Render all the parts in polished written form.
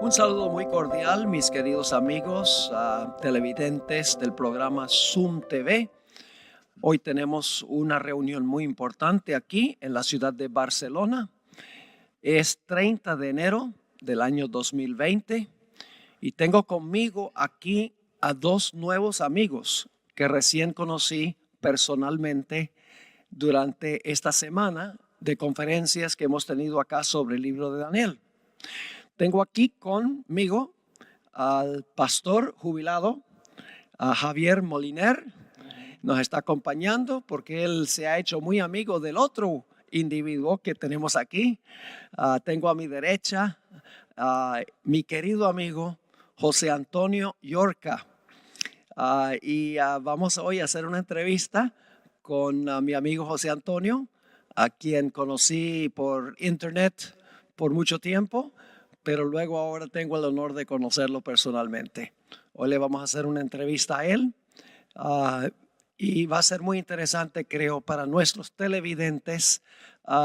Un saludo muy cordial, mis queridos amigos televidentes del programa Zoom TV. Hoy tenemos una reunión muy importante aquí en la ciudad de Barcelona. Es 30 de enero del año 2020 y tengo conmigo aquí a dos nuevos amigos que recién conocí personalmente durante esta semana de conferencias que hemos tenido acá sobre el libro de Daniel. Tengo aquí conmigo al pastor jubilado, a Javier Moliner. Nos está acompañando porque él se ha hecho muy amigo del otro individuo que tenemos aquí. Tengo a mi derecha a mi querido amigo José Antonio Yorca. Vamos hoy a hacer una entrevista con mi amigo José Antonio, a quien conocí por internet por mucho tiempo, pero luego ahora tengo el honor de conocerlo personalmente. Hoy le vamos a hacer una entrevista a él y va a ser muy interesante, creo, para nuestros televidentes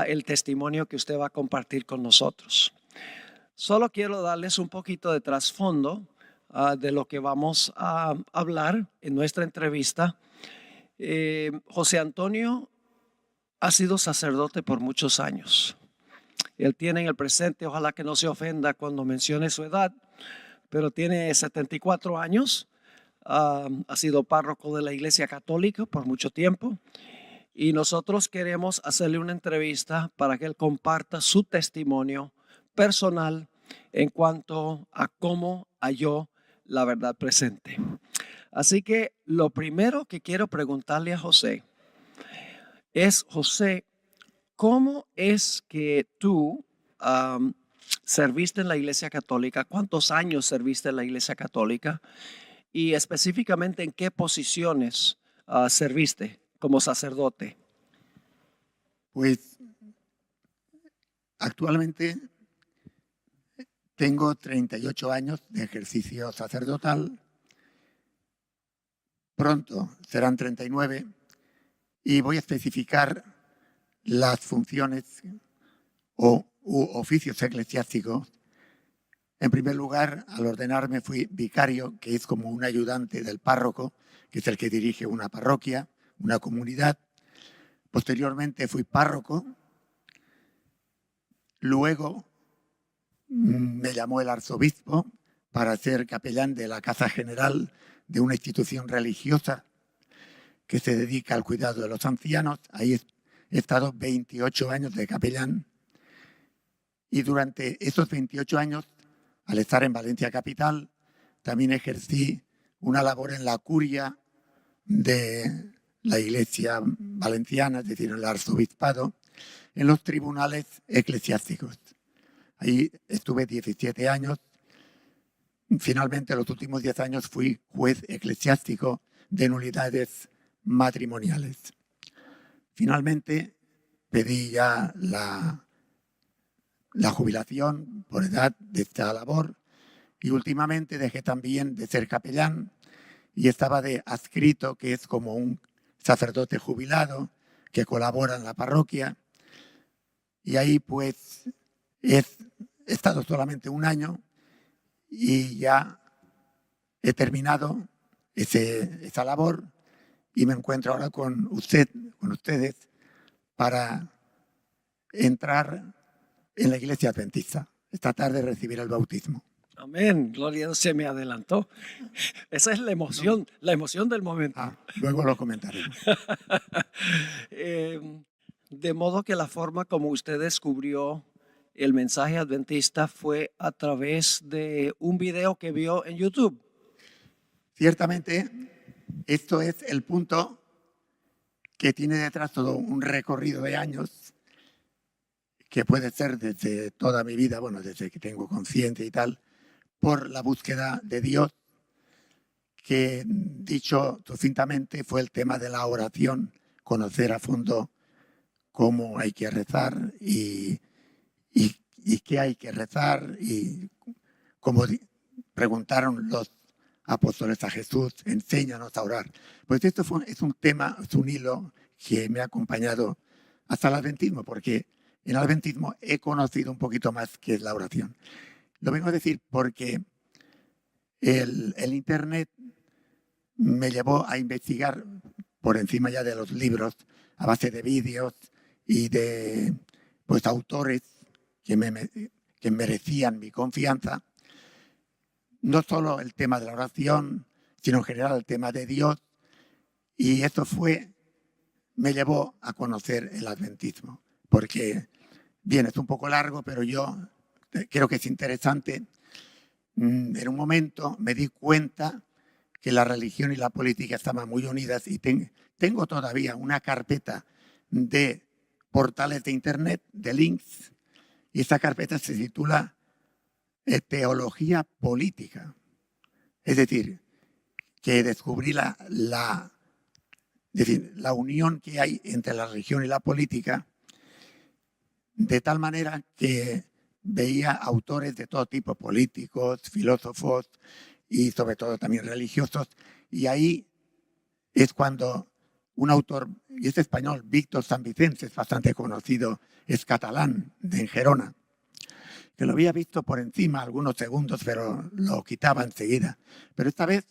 el testimonio que usted va a compartir con nosotros. Solo quiero darles un poquito de trasfondo de lo que vamos a hablar en nuestra entrevista. José Antonio ha sido sacerdote por muchos años. Él tiene en el presente, ojalá que no se ofenda cuando mencione su edad, pero tiene 74 años. Ha sido párroco de la Iglesia Católica por mucho tiempo y nosotros queremos hacerle una entrevista para que él comparta su testimonio personal en cuanto a cómo halló la verdad presente. Así que lo primero que quiero preguntarle a José es, José, ¿cómo es que tú serviste en la Iglesia Católica? ¿Cuántos años serviste en la Iglesia Católica? Y específicamente, ¿en qué posiciones serviste como sacerdote? Pues actualmente tengo 38 años de ejercicio sacerdotal. Pronto serán 39 y voy a especificar las funciones u oficios eclesiásticos. En primer lugar, al ordenarme fui vicario, que es como un ayudante del párroco, que es el que dirige una parroquia, una comunidad. Posteriormente fui párroco. Luego me llamó el arzobispo para ser capellán de la Casa General de una institución religiosa que se dedica al cuidado de los ancianos. Ahí he estado 28 años de capellán. Y durante esos 28 años, al estar en Valencia capital, también ejercí una labor en la curia de la Iglesia valenciana, es decir, en el arzobispado, en los tribunales eclesiásticos. Ahí estuve 17 años. Finalmente, los últimos 10 años fui juez eclesiástico de nulidades matrimoniales. Finalmente, pedí ya la jubilación por edad de esta labor y últimamente dejé también de ser capellán y estaba de adscrito, que es como un sacerdote jubilado que colabora en la parroquia. Y ahí pues he estado solamente un año y ya he terminado esa labor y me encuentro ahora con ustedes para entrar en la Iglesia Adventista. Esta tarde recibir el bautismo. Amén, gloria a Dios, se me adelantó. Esa es la emoción del momento. Luego lo comentaremos. De modo que la forma como usted descubrió el mensaje adventista fue a través de un video que vio en YouTube. Ciertamente, esto es el punto que tiene detrás todo un recorrido de años, que puede ser desde toda mi vida, bueno, desde que tengo conciencia y tal, por la búsqueda de Dios, que dicho sucintamente fue el tema de la oración, conocer a fondo cómo hay que rezar y qué hay que rezar, y como preguntaron los apóstoles a Jesús, enséñanos a orar. Pues esto es un tema, es un hilo que me ha acompañado hasta el adventismo, porque en el adventismo he conocido un poquito más qué es la oración. Lo vengo a decir porque el Internet me llevó a investigar por encima ya de los libros, a base de vídeos y de pues, autores que merecían mi confianza. No solo el tema de la oración, sino en general el tema de Dios. Y eso me llevó a conocer el adventismo. Porque, bien, es un poco largo, pero yo creo que es interesante. En un momento me di cuenta que la religión y la política estaban muy unidas y tengo todavía una carpeta de portales de Internet, de links, y esta carpeta se titula Teología Política. Es decir, que descubrí la unión que hay entre la religión y la política, de tal manera que veía autores de todo tipo, políticos, filósofos y sobre todo también religiosos, y ahí es cuando un autor, y es español, Víctor San Vicente, es bastante conocido, es catalán, de Gerona, que lo había visto por encima algunos segundos, pero lo quitaba enseguida. Pero esta vez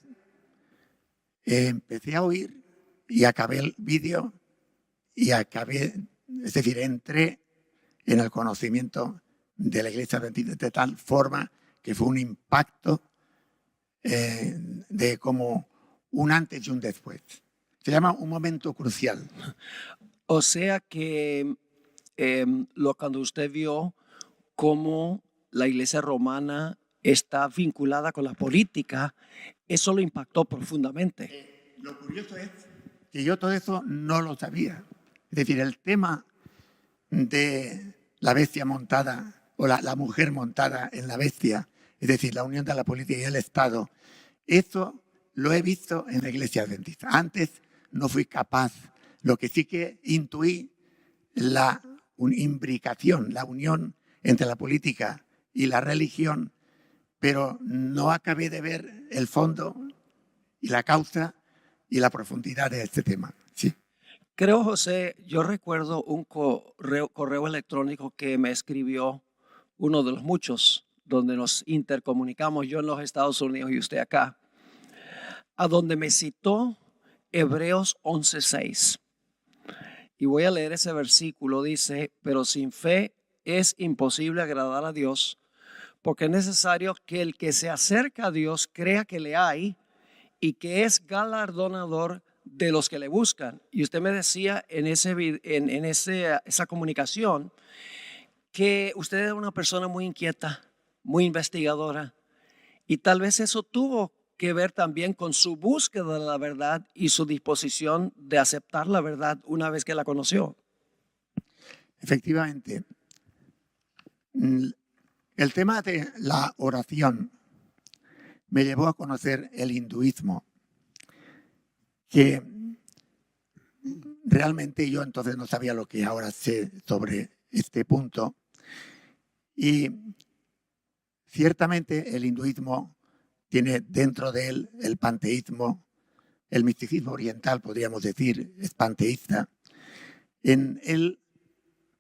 empecé a oír y acabé el vídeo y es decir, entré en el conocimiento de la Iglesia Adventista de tal forma que fue un impacto de como un antes y un después. Se llama un momento crucial. O sea que cuando usted vio cómo la Iglesia romana está vinculada con la política, eso lo impactó profundamente. Lo curioso es que yo todo eso no lo sabía. Es decir, el tema de la bestia montada o la mujer montada en la bestia, es decir, la unión de la política y el Estado, eso lo he visto en la Iglesia Adventista. Antes no fui capaz. Lo que sí que intuí, la imbricación, la unión entre la política y la religión, pero no acabé de ver el fondo y la causa y la profundidad de este tema. Sí. Creo, José, yo recuerdo un correo electrónico que me escribió uno de los muchos, donde nos intercomunicamos, yo en los Estados Unidos y usted acá, a donde me citó Hebreos 11:6. Y voy a leer ese versículo, dice, pero sin fe es imposible agradar a Dios, porque es necesario que el que se acerca a Dios crea que le hay y que es galardonador de los que le buscan. Y usted me decía en esa comunicación que usted era una persona muy inquieta, muy investigadora, y tal vez eso tuvo que ver también con su búsqueda de la verdad y su disposición de aceptar la verdad una vez que la conoció. Efectivamente, el tema de la oración me llevó a conocer el hinduismo, que realmente yo entonces no sabía lo que ahora sé sobre este punto. Y ciertamente el hinduismo tiene dentro de él el panteísmo, el misticismo oriental, podríamos decir, es panteísta. En él,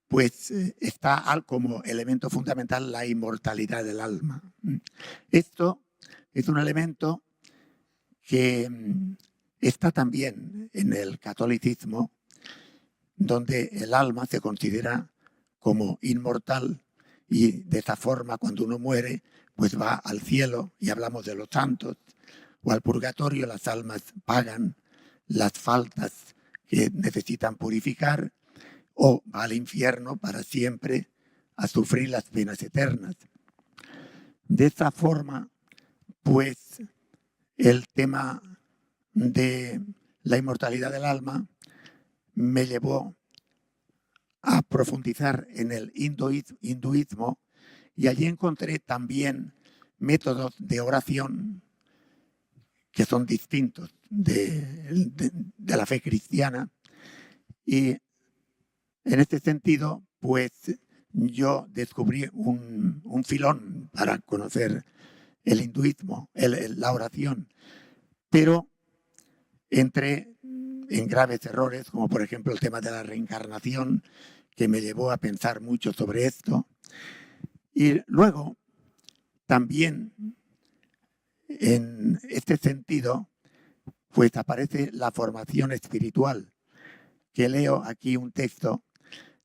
pues, está como elemento fundamental la inmortalidad del alma. Esto es un elemento que está también en el catolicismo, donde el alma se considera como inmortal y de esa forma cuando uno muere pues va al cielo y hablamos de los santos, o al purgatorio, las almas pagan las faltas que necesitan purificar, o va al infierno para siempre a sufrir las penas eternas. De esta forma, pues el tema de la inmortalidad del alma me llevó a profundizar en el hinduismo y allí encontré también métodos de oración que son distintos de la fe cristiana. Y en este sentido, pues yo descubrí un filón para conocer el hinduismo, la oración, pero entré en graves errores, como por ejemplo el tema de la reencarnación, que me llevó a pensar mucho sobre esto. Y luego También en este sentido, pues aparece la formación espiritual, que leo aquí un texto.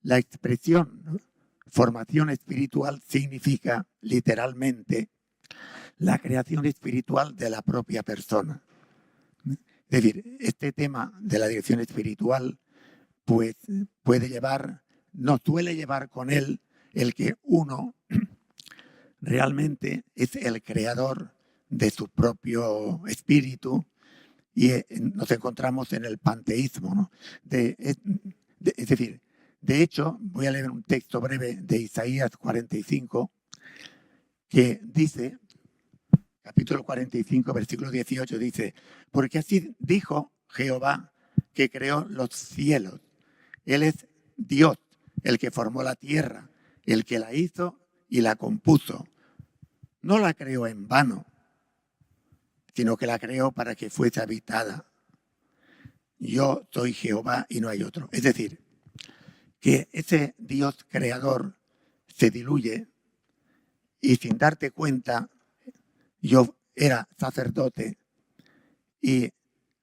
La expresión formación espiritual significa literalmente la creación espiritual de la propia persona. Es decir, este tema de la dirección espiritual pues nos suele llevar con él el que uno realmente es el creador de su propio espíritu y nos encontramos en el panteísmo, ¿no? Es decir, de hecho, voy a leer un texto breve de Isaías 45 que dice, capítulo 45, versículo 18, dice: porque así dijo Jehová que creó los cielos. Él es Dios, el que formó la tierra, el que la hizo y la compuso. No la creó en vano, sino que la creó para que fuese habitada. Yo soy Jehová y no hay otro. Es decir, que ese Dios creador se diluye y sin darte cuenta, yo era sacerdote y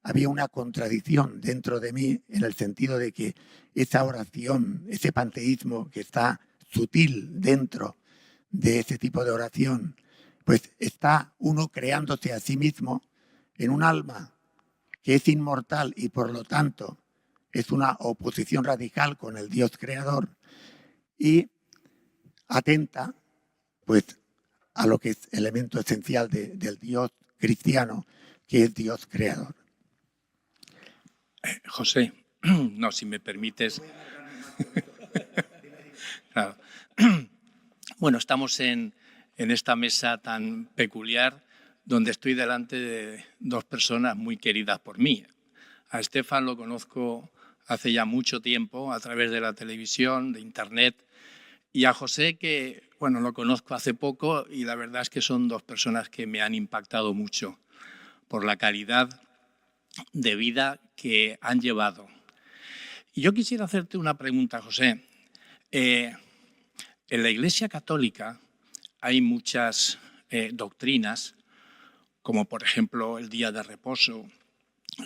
había una contradicción dentro de mí en el sentido de que esa oración, ese panteísmo que está sutil dentro de ese tipo de oración, pues está uno creándose a sí mismo en un alma que es inmortal y por lo tanto es una oposición radical con el Dios creador y atenta pues a lo que es elemento esencial del Dios cristiano, que es Dios creador. José, no, si me permites. Claro. Bueno, estamos en esta mesa tan peculiar donde estoy delante de dos personas muy queridas por mí. A Estefan lo conozco hace ya mucho tiempo a través de la televisión, de internet, y a José que, bueno, lo conozco hace poco y la verdad es que son dos personas que me han impactado mucho por la calidad de vida que han llevado. Y yo quisiera hacerte una pregunta, José. En la Iglesia Católica hay muchas doctrinas, como por ejemplo el día de reposo,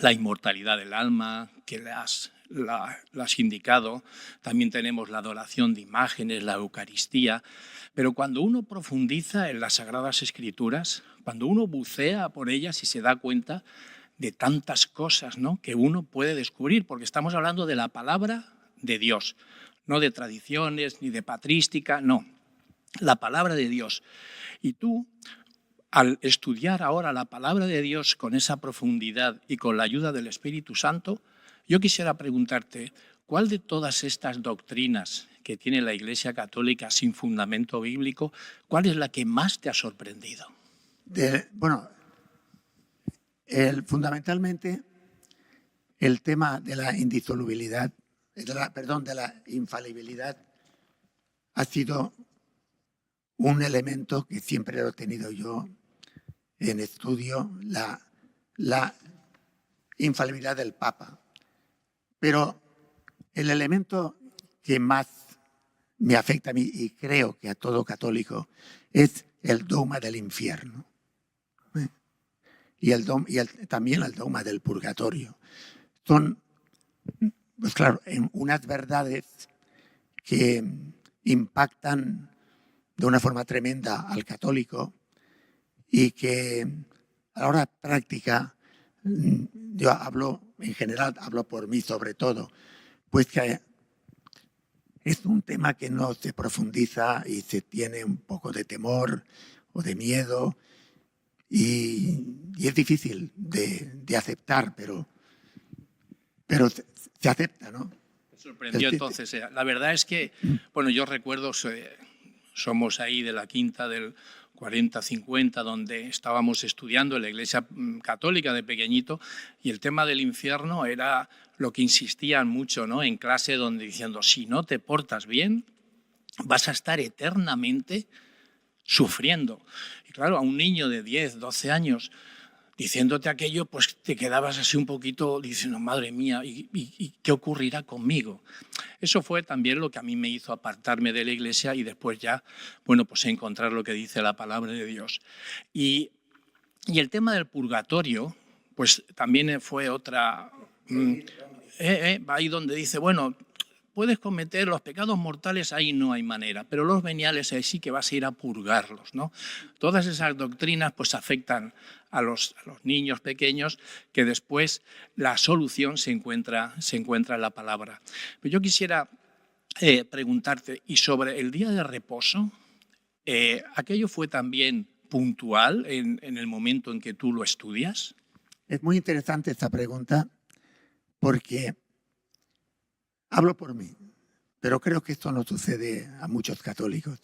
la inmortalidad del alma, que la has indicado. También tenemos la adoración de imágenes, la Eucaristía. Pero cuando uno profundiza en las Sagradas Escrituras, cuando uno bucea por ellas y se da cuenta de tantas cosas, ¿no?, que uno puede descubrir, porque estamos hablando de la palabra de Dios, no de tradiciones ni de patrística, no, la palabra de Dios. Y tú, al estudiar ahora la palabra de Dios con esa profundidad y con la ayuda del Espíritu Santo, yo quisiera preguntarte, ¿cuál de todas estas doctrinas que tiene la Iglesia Católica sin fundamento bíblico, cuál es la que más te ha sorprendido? Fundamentalmente el tema de la indisolubilidad, de la infalibilidad ha sido un elemento que siempre lo he tenido yo en estudio, la infalibilidad del Papa. Pero el elemento que más me afecta a mí y creo que a todo católico es el dogma del infierno. Y también el dogma del purgatorio. Son, pues claro, unas verdades que impactan de una forma tremenda al católico y que a la hora práctica, yo hablo en general, hablo por mí sobre todo, pues que es un tema que no se profundiza y se tiene un poco de temor o de miedo. Y es difícil de aceptar, pero se acepta, ¿no? Me sorprendió entonces. La verdad es que, bueno, yo recuerdo, somos ahí de la quinta del 40-50, donde estábamos estudiando en la Iglesia Católica de pequeñito, y el tema del infierno era lo que insistían mucho, ¿no?, en clase, donde diciendo, si no te portas bien, vas a estar eternamente sufriendo. Y claro, a un niño de 10, 12 años, diciéndote aquello, pues te quedabas así un poquito diciendo, madre mía, ¿y qué ocurrirá conmigo? Eso fue también lo que a mí me hizo apartarme de la Iglesia y después ya, bueno, pues encontrar lo que dice la palabra de Dios. Y el tema del purgatorio, pues también fue otra... ahí donde dice, bueno, puedes cometer los pecados mortales, ahí no hay manera, pero los veniales ahí sí que vas a ir a purgarlos, ¿no? Todas esas doctrinas pues afectan a los niños pequeños, que después la solución se encuentra en la palabra. Pero yo quisiera preguntarte, ¿y sobre el día de reposo? ¿Aquello fue también puntual en el momento en que tú lo estudias? Es muy interesante esta pregunta porque hablo por mí, pero creo que esto no sucede a muchos católicos.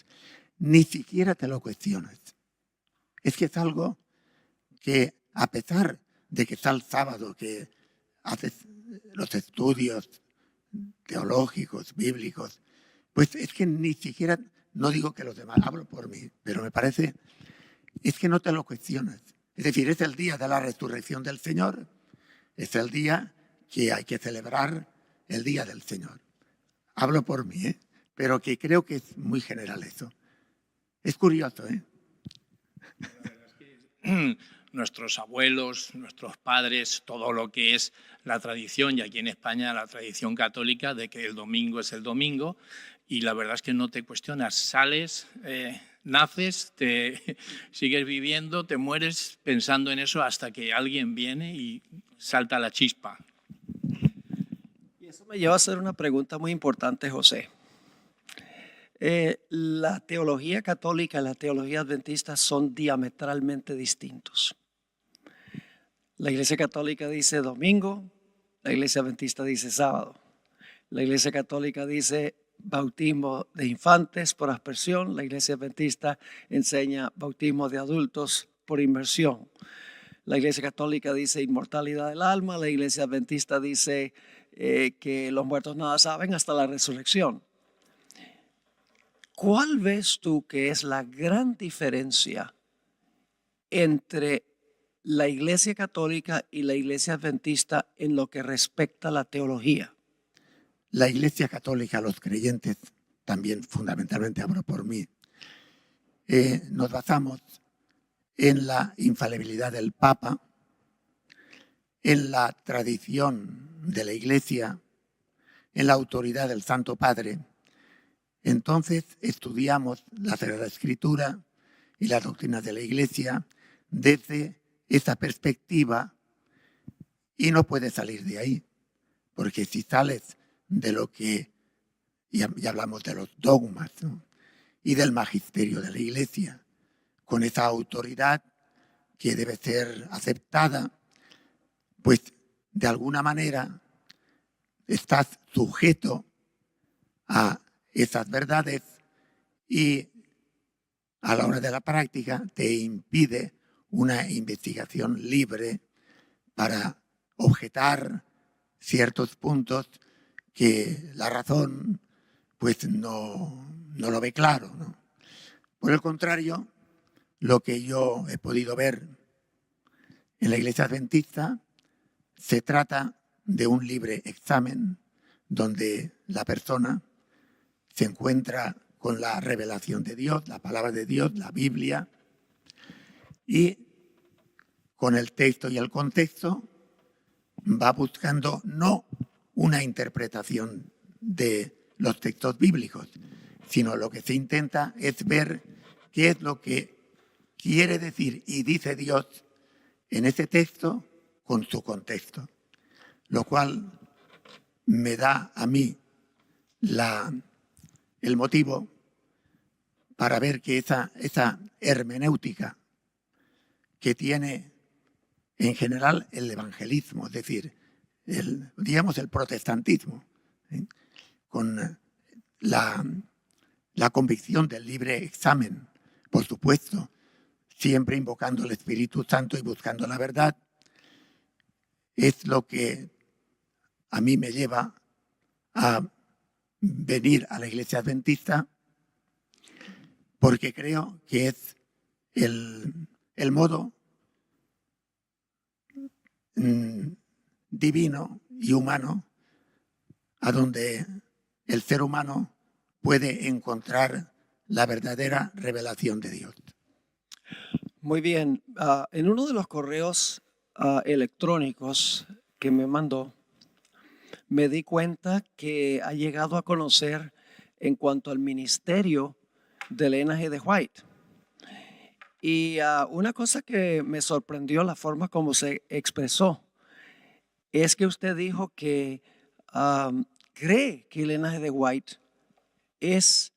Ni siquiera te lo cuestionas. Es que es algo que, a pesar de que está el sábado, que haces los estudios teológicos, bíblicos, pues es que ni siquiera, no digo que los demás, hablo por mí, pero me parece, es que no te lo cuestionas. Es decir, es el día de la resurrección del Señor, es el día que hay que celebrar el día del Señor. Hablo por mí, pero que creo que es muy general eso. Es curioso, Nuestros abuelos, nuestros padres, todo lo que es la tradición, y aquí en España la tradición católica de que el domingo es el domingo, y la verdad es que no te cuestionas, sales, naces, te sigues viviendo, te mueres pensando en eso hasta que alguien viene y salta la chispa. Y eso me lleva a hacer una pregunta muy importante, José. La teología católica y la teología adventista son diametralmente distintos. La Iglesia Católica dice domingo, la Iglesia Adventista dice sábado. La Iglesia Católica dice bautismo de infantes por aspersión, la Iglesia Adventista enseña bautismo de adultos por inmersión. La Iglesia Católica dice inmortalidad del alma, la Iglesia Adventista dice que los muertos nada saben hasta la resurrección. ¿Cuál ves tú que es la gran diferencia entre la Iglesia Católica y la Iglesia Adventista en lo que respecta a la teología? La Iglesia Católica, los creyentes, también fundamentalmente hablo por mí, nos basamos en la infalibilidad del Papa, en la tradición de la Iglesia, en la autoridad del Santo Padre. Entonces estudiamos la Sagrada Escritura y las doctrinas de la Iglesia desde esa perspectiva y no puedes salir de ahí, porque si sales de lo que, ya hablamos de los dogmas, ¿no?, y del magisterio de la Iglesia, con esa autoridad que debe ser aceptada, pues de alguna manera estás sujeto a esas verdades y a la hora de la práctica te impide una investigación libre para objetar ciertos puntos que la razón pues no lo ve claro, ¿no? Por el contrario, lo que yo he podido ver en la Iglesia Adventista se trata de un libre examen donde la persona se encuentra con la revelación de Dios, la palabra de Dios, la Biblia, y con el texto y el contexto va buscando no una interpretación de los textos bíblicos, sino lo que se intenta es ver qué es lo que quiere decir y dice Dios en ese texto con su contexto, lo cual me da a mí el motivo para ver que esa hermenéutica que tiene en general el evangelismo, es decir, digamos el protestantismo, con la convicción del libre examen, por supuesto, siempre invocando el Espíritu Santo y buscando la verdad, es lo que a mí me lleva a venir a la Iglesia Adventista, porque creo que es el modo divino y humano, a donde el ser humano puede encontrar la verdadera revelación de Dios. Muy bien. En uno de los correos electrónicos que me mandó, me di cuenta que ha llegado a conocer en cuanto al ministerio de Elena G. de White. Y una cosa que me sorprendió la forma como se expresó es que usted dijo que cree que Elena G. de White es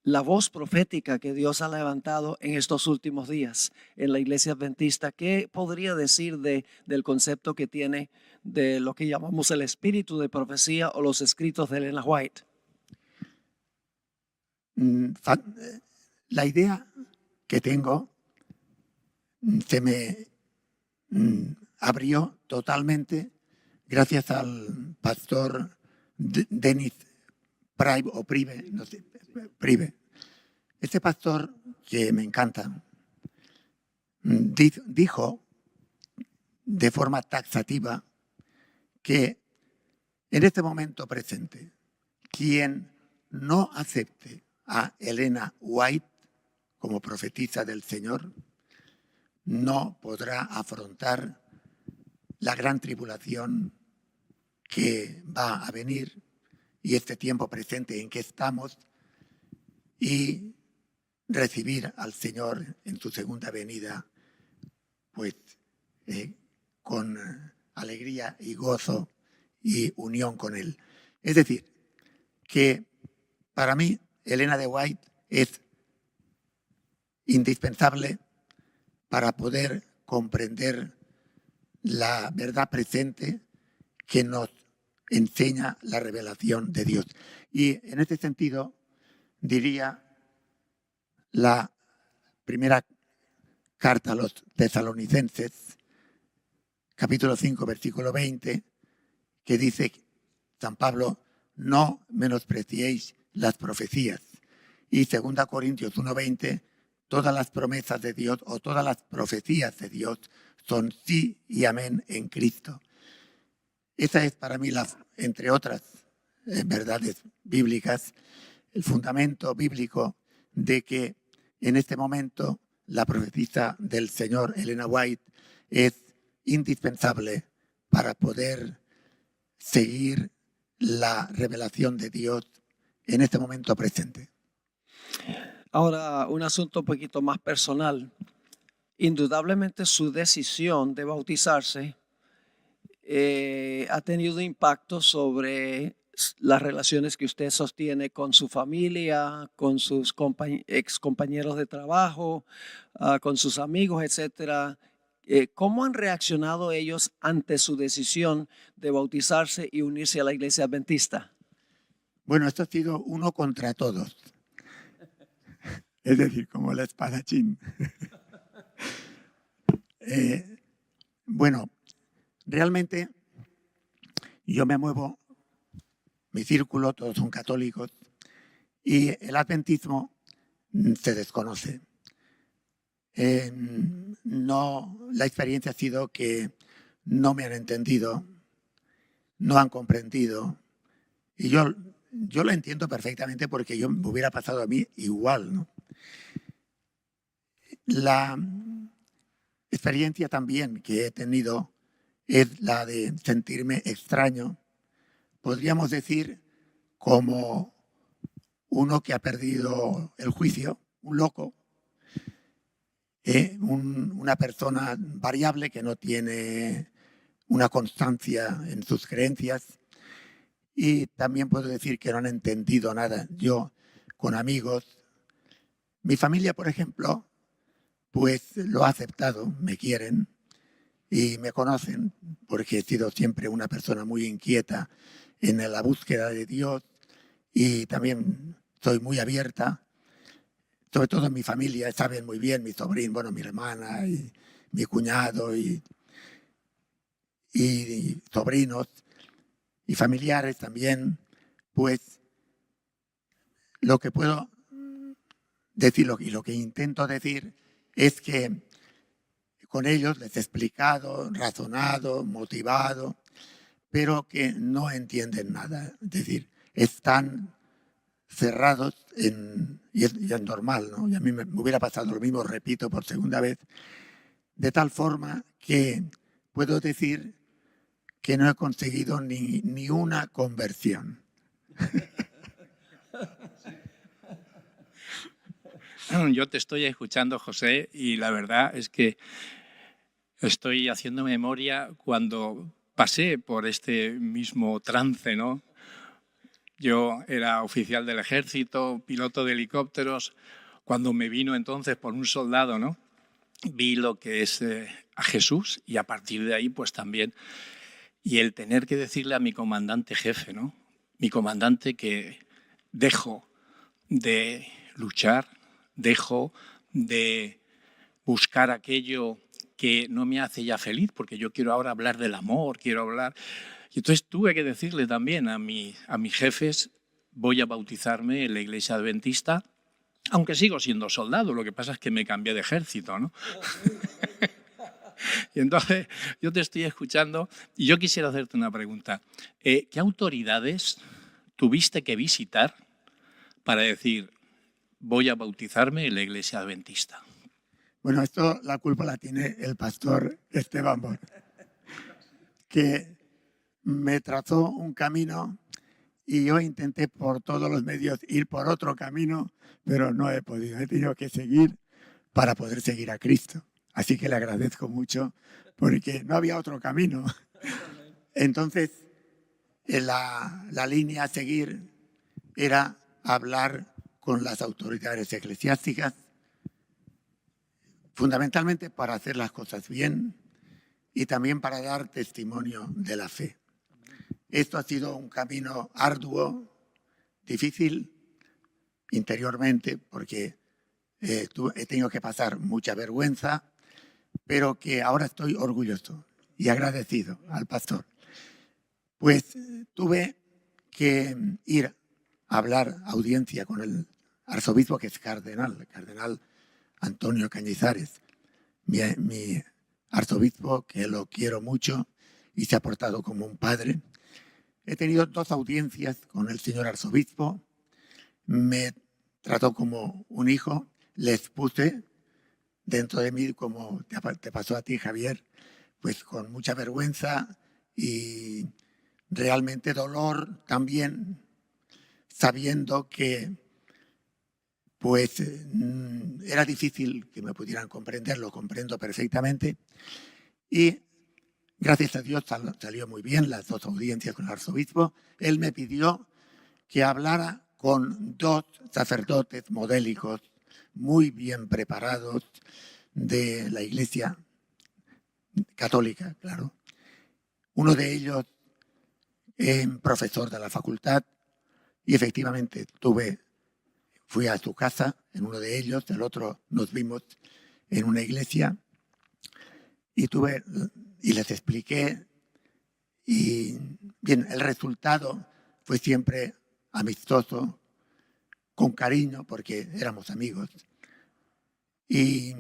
la voz profética que Dios ha levantado en estos últimos días en la iglesia adventista. ¿Qué podría decir del concepto que tiene de lo que llamamos el espíritu de profecía o los escritos de Elena White? La idea que tengo se me abrió totalmente gracias al pastor Dennis Prive, no sé, Prive. Este pastor, que me encanta, dijo de forma taxativa que en este momento presente, quien no acepte a Elena White como profetisa del Señor, no podrá afrontar la gran tribulación que va a venir y este tiempo presente en que estamos, y recibir al Señor en su segunda venida, pues con alegría y gozo y unión con Él. Es decir, que para mí Elena de White es indispensable para poder comprender la verdad presente que nos enseña la revelación de Dios. Y en este sentido diría la primera carta a los tesalonicenses, capítulo 5, versículo 20, que dice San Pablo: no menospreciéis las profecías. Y 2 Corintios 1:20, todas las promesas de Dios o todas las profecías de Dios son sí y amén en Cristo. Esa es para mí, entre otras verdades bíblicas, el fundamento bíblico de que en este momento la profetisa del Señor, Elena White, es indispensable para poder seguir la revelación de Dios en este momento presente. Ahora, un asunto un poquito más personal. Indudablemente su decisión de bautizarse ha tenido impacto sobre las relaciones que usted sostiene con su familia, con sus ex compañeros de trabajo, con sus amigos, etcétera. ¿Cómo han reaccionado ellos ante su decisión de bautizarse y unirse a la iglesia adventista? Bueno, esto ha sido uno contra todos. Es decir, como el espadachín. Bueno, realmente yo me muevo, mi círculo, todos son católicos, y el adventismo se desconoce. La experiencia ha sido que no me han entendido, no han comprendido, y yo lo entiendo perfectamente porque yo me hubiera pasado a mí igual, ¿no? La experiencia también que he tenido es la de sentirme extraño, podríamos decir como uno que ha perdido el juicio, un loco, una persona variable que no tiene una constancia en sus creencias, y también puedo decir que no han entendido nada. Yo, con amigos, mi familia, por ejemplo, pues lo ha aceptado, me quieren y me conocen porque he sido siempre una persona muy inquieta en la búsqueda de Dios, y también soy muy abierta. Sobre todo en mi familia saben muy bien, mi sobrino, bueno, mi hermana y mi cuñado y sobrinos y familiares también, pues lo que puedo decir y lo que intento decir es que con ellos, les he explicado, razonado, motivado, pero que no entienden nada. Es decir, están cerrados y es normal, ¿no? Y a mí me hubiera pasado lo mismo, repito por segunda vez, de tal forma que puedo decir que no he conseguido ni una conversión. Yo te estoy escuchando, José, y la verdad es que estoy haciendo memoria cuando pasé por este mismo trance, ¿no? Yo era oficial del ejército, piloto de helicópteros. Cuando me vino entonces por un soldado, ¿no? Vi lo que es a Jesús y a partir de ahí pues también. Y el tener que decirle a mi comandante jefe, ¿no? Mi comandante, que dejo de luchar, dejo de buscar aquello que no me hace ya feliz, porque yo quiero ahora hablar del amor, quiero hablar. Y entonces tuve que decirle también a mis jefes, voy a bautizarme en la iglesia adventista, aunque sigo siendo soldado, lo que pasa es que me cambié de ejército, ¿no? Y entonces yo te estoy escuchando y yo quisiera hacerte una pregunta. ¿Qué autoridades tuviste que visitar para decir, voy a bautizarme en la iglesia adventista? Bueno, esto la culpa la tiene el pastor Esteban Bor, que me trazó un camino y yo intenté por todos los medios ir por otro camino, pero no he podido. He tenido que seguir para poder seguir a Cristo. Así que le agradezco mucho porque no había otro camino. Entonces, la línea a seguir era hablar con las autoridades eclesiásticas, fundamentalmente para hacer las cosas bien y también para dar testimonio de la fe. Esto ha sido un camino arduo, difícil interiormente, porque he tenido que pasar mucha vergüenza, pero que ahora estoy orgulloso y agradecido al pastor. Pues tuve que ir a hablar audiencia con el arzobispo, que es el cardenal Antonio Cañizares, mi arzobispo, que lo quiero mucho y se ha portado como un padre. He tenido 2 audiencias con el señor arzobispo, me trató como un hijo, les puse dentro de mí, como te pasó a ti, Javier, pues con mucha vergüenza y realmente dolor también, sabiendo que pues era difícil que me pudieran comprender, lo comprendo perfectamente. Y gracias a Dios salió muy bien las 2 audiencias con el arzobispo. Él me pidió que hablara con 2 sacerdotes modélicos muy bien preparados de la Iglesia católica, claro. Uno de ellos profesor de la facultad y efectivamente fui a su casa en uno de ellos, el otro nos vimos en una iglesia y les expliqué y bien, el resultado fue siempre amistoso, con cariño, porque éramos amigos. Y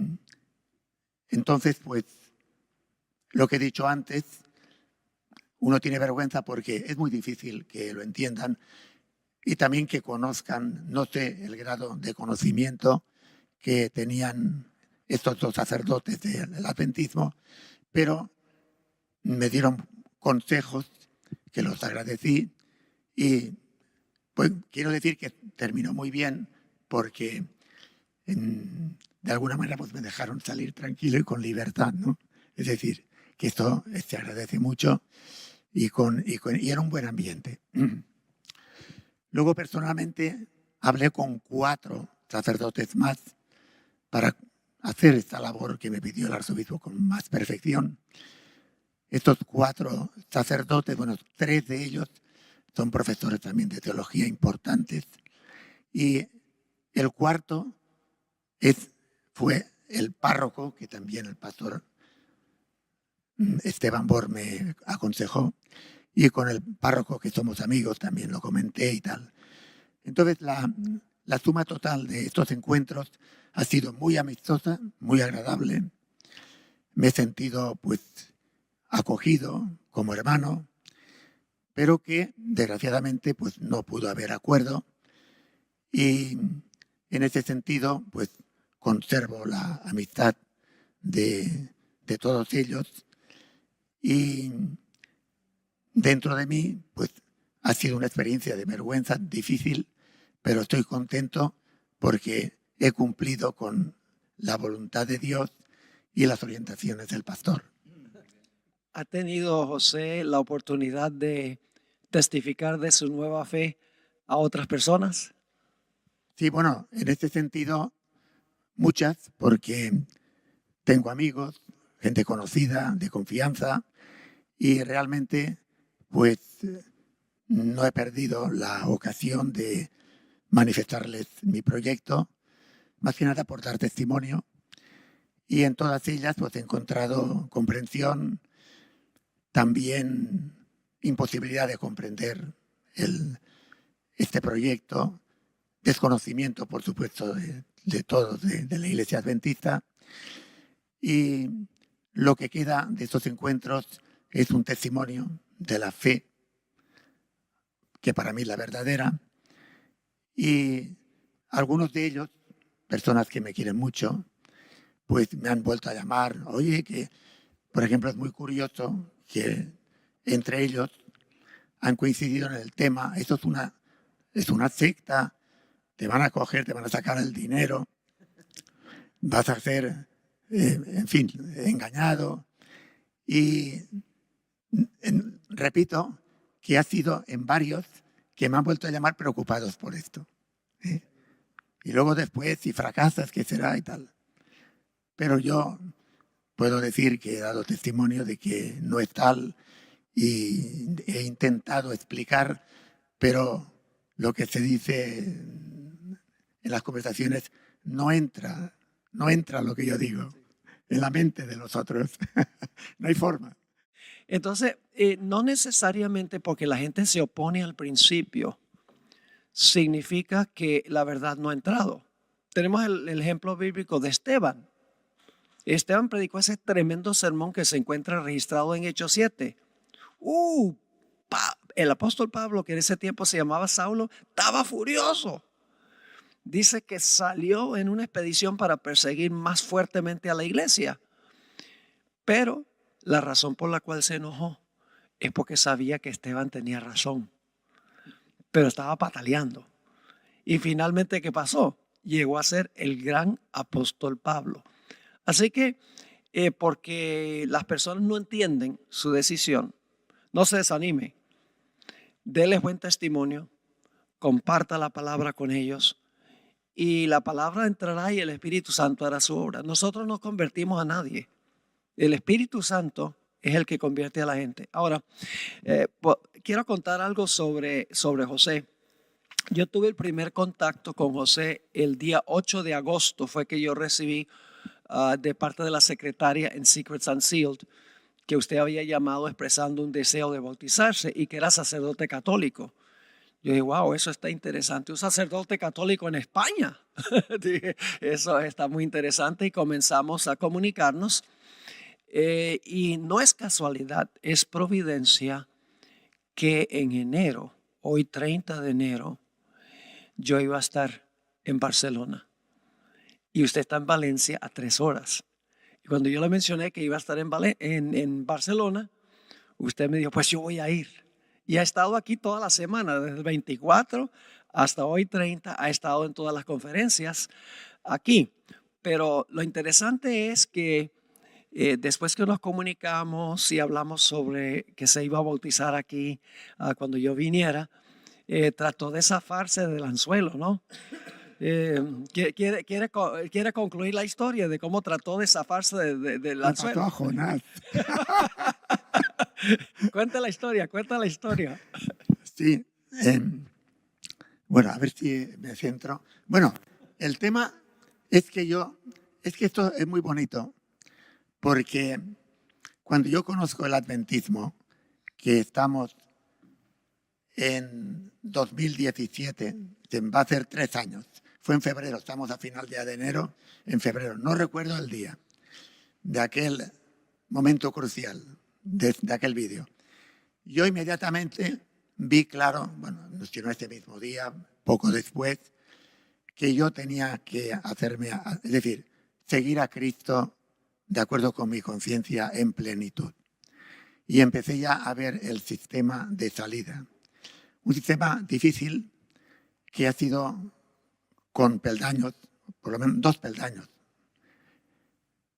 entonces, pues, lo que he dicho antes, uno tiene vergüenza porque es muy difícil que lo entiendan y también que conozcan, no sé el grado de conocimiento que tenían estos 2 sacerdotes del adventismo, pero me dieron consejos que los agradecí y pues quiero decir que terminó muy bien porque de alguna manera pues me dejaron salir tranquilo y con libertad, ¿no? Es decir, que esto se agradece mucho y era un buen ambiente. Luego personalmente hablé con 4 sacerdotes más para hacer esta labor que me pidió el arzobispo con más perfección. Estos 4 sacerdotes, bueno, 3 de ellos son profesores también de teología importantes. Y el 4 fue el párroco, que también el pastor Esteban Bor me aconsejó, y con el párroco, que somos amigos, también lo comenté y tal. Entonces, la suma total de estos encuentros ha sido muy amistosa, muy agradable. me he sentido pues acogido como hermano, pero que desgraciadamente pues no pudo haber acuerdo, y en ese sentido pues conservo la amistad de todos ellos, y dentro de mí pues ha sido una experiencia de vergüenza difícil, pero estoy contento porque he cumplido con la voluntad de Dios y las orientaciones del pastor. ¿Ha tenido José la oportunidad de testificar de su nueva fe a otras personas? Sí, bueno, en este sentido, muchas, porque tengo amigos, gente conocida, de confianza, y realmente, pues, no he perdido la ocasión de manifestarles mi proyecto, más que nada por dar testimonio, y en todas ellas, pues, he encontrado comprensión, también imposibilidad de comprender este proyecto, desconocimiento, por supuesto, de todos, de la Iglesia Adventista. Y lo que queda de estos encuentros es un testimonio de la fe, que para mí es la verdadera. Y algunos de ellos, personas que me quieren mucho, pues me han vuelto a llamar. Oye, que por ejemplo es muy curioso que entre ellos han coincidido en el tema. Esto es una secta, te van a coger, te van a sacar el dinero, vas a ser, en fin, engañado. Y repito que ha sido en varios que me han vuelto a llamar preocupados por esto. Y luego después, si fracasas, ¿qué será? Y tal. Pero yo puedo decir que he dado testimonio de que no es tal, y he intentado explicar, pero lo que se dice en las conversaciones no entra lo que yo digo en la mente de los otros. No hay forma. Entonces, no necesariamente porque la gente se opone al principio, significa que la verdad no ha entrado. Tenemos el ejemplo bíblico de Esteban. Esteban predicó ese tremendo sermón que se encuentra registrado en Hechos 7. El apóstol Pablo, que en ese tiempo se llamaba Saulo, estaba furioso. Dice que salió en una expedición para perseguir más fuertemente a la iglesia. Pero la razón por la cual se enojó es porque sabía que Esteban tenía razón, pero estaba pataleando. Y finalmente, ¿qué pasó? Llegó a ser el gran apóstol Pablo. Así que, porque las personas no entienden su decisión, no se desanime. Déles buen testimonio, comparta la palabra con ellos, y la palabra entrará y el Espíritu Santo hará su obra. Nosotros no convertimos a nadie. El Espíritu Santo es el que convierte a la gente. Ahora, quiero contar algo sobre José. Yo tuve el primer contacto con José el día 8 de agosto, fue que yo recibí de parte de la secretaria en Secrets Unsealed, que usted había llamado expresando un deseo de bautizarse y que era sacerdote católico. Yo dije, wow, eso está interesante. Un sacerdote católico en España. Dije, eso está muy interesante, y comenzamos a comunicarnos. Y no es casualidad, es providencia que en enero, hoy 30 de enero, yo iba a estar en Barcelona. Y usted está en Valencia a 3 horas. Y cuando yo le mencioné que iba a estar en Barcelona, usted me dijo, pues yo voy a ir. Y ha estado aquí toda la semana, desde el 24 hasta hoy 30, ha estado en todas las conferencias aquí. Pero lo interesante es que después que nos comunicamos y hablamos sobre que se iba a bautizar aquí cuando yo viniera, trató de zafarse del anzuelo, ¿no? ¿Quiere concluir la historia de cómo trató de zafarse del anzuelo? Mató a Jonás. Cuenta la historia. Sí. Bueno, a ver si me centro. Bueno, el tema es que esto es muy bonito, porque cuando yo conozco el adventismo, que estamos en 2017, va a ser 3 años. Fue en febrero, estamos a final ya de enero, en febrero. No recuerdo el día de aquel momento crucial de aquel vídeo. Yo inmediatamente vi claro, bueno, no este mismo día, poco después, que yo tenía que es decir, seguir a Cristo de acuerdo con mi conciencia en plenitud. Y empecé ya a ver el sistema de salida. Un sistema difícil que ha sido con peldaños, por lo menos 2 peldaños.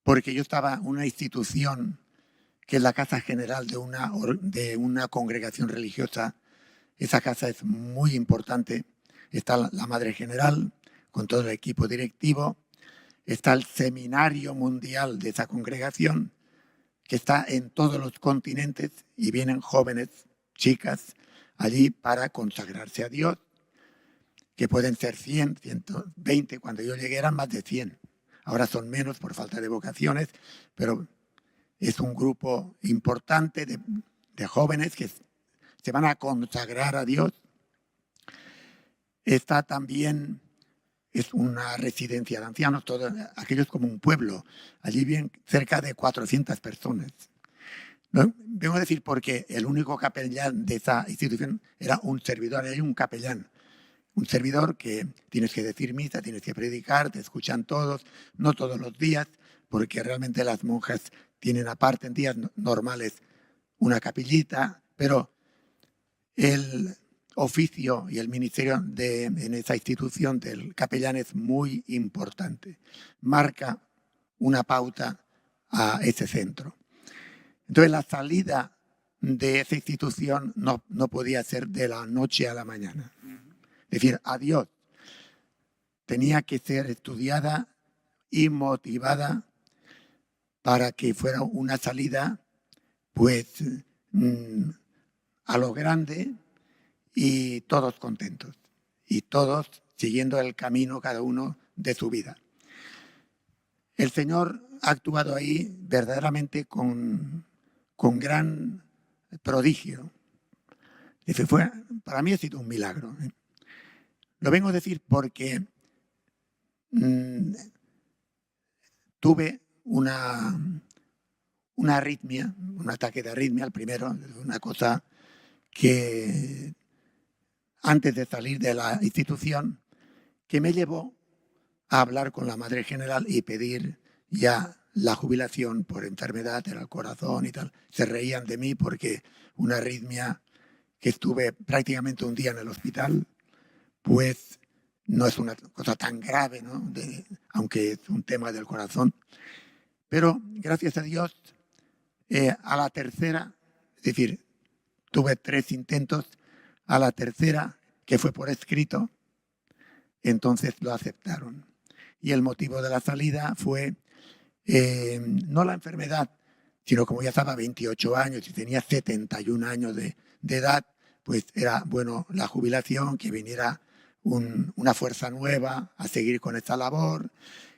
Porque yo estaba en una institución que es la casa general de una congregación religiosa. Esa casa es muy importante. Está la madre general con todo el equipo directivo. Está el seminario mundial de esa congregación, que está en todos los continentes, y vienen jóvenes, chicas, allí para consagrarse a Dios, que pueden ser 100, 120. Cuando yo llegué eran más de 100. Ahora son menos por falta de vocaciones, pero es un grupo importante de jóvenes que se van a consagrar a Dios. Está también, es una residencia de ancianos, todo aquello es como un pueblo. Allí viven cerca de 400 personas. ¿No? Vengo a decir porque el único capellán de esa institución era un servidor, hay un capellán. Un servidor que tienes que decir misa, tienes que predicar, te escuchan todos, no todos los días, porque realmente las monjas tienen aparte en días normales una capillita, pero el oficio y el ministerio en esa institución del capellán es muy importante. Marca una pauta a ese centro. Entonces la salida de esa institución no podía ser de la noche a la mañana. Es decir, a Dios tenía que ser estudiada y motivada para que fuera una salida, pues, a lo grande y todos contentos. Y todos siguiendo el camino, cada uno de su vida. El Señor ha actuado ahí verdaderamente con gran prodigio. Para mí ha sido un milagro. Lo vengo a decir porque tuve una arritmia, un ataque de arritmia, el primero, una cosa que antes de salir de la institución, que me llevó a hablar con la madre general y pedir ya la jubilación por enfermedad del corazón y tal. Se reían de mí porque una arritmia que estuve prácticamente un día en el hospital, pues no es una cosa tan grave, ¿no? Aunque es un tema del corazón. Pero gracias a Dios, a la tercera, es decir, tuve 3 intentos, a la tercera, que fue por escrito, entonces lo aceptaron. Y el motivo de la salida fue no la enfermedad, sino como ya estaba 28 años y tenía 71 años de edad, pues era bueno la jubilación, que viniera una fuerza nueva a seguir con esta labor.